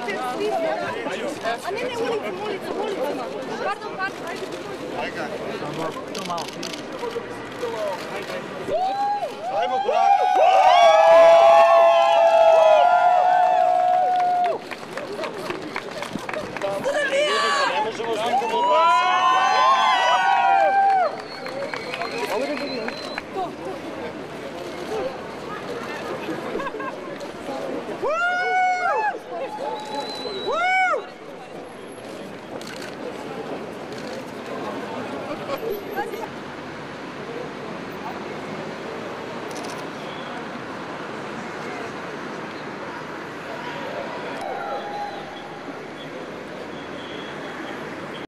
Vidite, a ne, ulicama. Pardon, ajde. To malo. Ajmo, Braka! Ne možemo